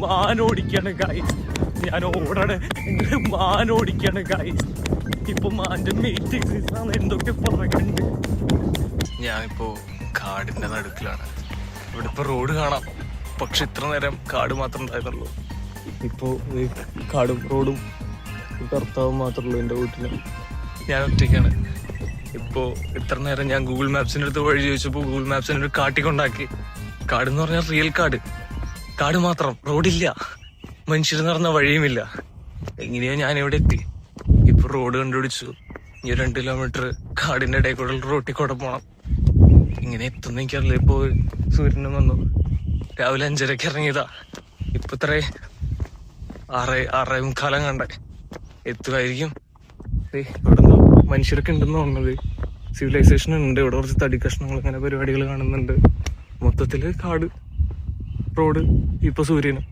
മാൻ ഓടിക്കാണ് guys. ഞാൻ ഓടണേ, മാൻ ഓടിക്കാണ് guys. ഇപ്പൊ മാന്റെ mate എന്തൊക്കെ പറയുന്നുണ്ട്. ഞാനിപ്പോ കാടിന്റെ നടുക്കിലാണ്. ഇവിടെ ഇപ്പൊ റോഡ് കാണാം, പക്ഷെ ഇത്ര നേരം കാട് മാത്രം ഉണ്ടായിരുന്നുള്ളൂ. ഇപ്പോ കാടും റോഡും ഭർത്താവും മാത്രമേ എന്റെ വീട്ടില്. ഞാൻ ഒറ്റയ്ക്കാണ്. ഇപ്പോ ഇത്ര നേരം ഞാൻ ഗൂഗിൾ മാപ്സിന്റെ അടുത്ത് വഴി ചോദിച്ചപ്പോ ഗൂഗിൾ മാപ്സിന്റെ ഒരു കാട്ടിക്കൊണ്ടാക്കി. കാട് എന്ന് പറഞ്ഞാൽ റിയൽ കാട്, കാട് മാത്രം, റോഡില്ല, മനുഷ്യർ നടന്ന വഴിയുമില്ല. എങ്ങനെയോ ഞാൻ ഇവിടെ എത്തി. ഇപ്പൊ റോഡ് കണ്ടുപിടിച്ചു. ഇനി 2 കിലോമീറ്റർ കാടിന്റെ ഇടയിൽ കൂടെ റോട്ടിൽ കൂടെ പോണം. ഇങ്ങനെ എത്തുന്ന എനിക്കറിയില്ല. ഇപ്പൊ സൂര്യനും വന്നു. രാവിലെ 5:30 ഇറങ്ങിയതാ. ഇപ്പൊ ഇത്ര 6:45 കണ്ടേ. എത്തുമായിരിക്കും. ഇവിടെ മനുഷ്യരൊക്കെ ഉണ്ടെന്ന് തോന്നുന്നത്. സിവിലൈസേഷൻ ഉണ്ട് ഇവിടെ. കുറച്ച് തടി കഷ്ണങ്ങൾ അങ്ങനെ പരിപാടികൾ കാണുന്നുണ്ട്. മൊത്തത്തില് കാട്, റോഡ്, ഇപ്പൊ സൂര്യനും.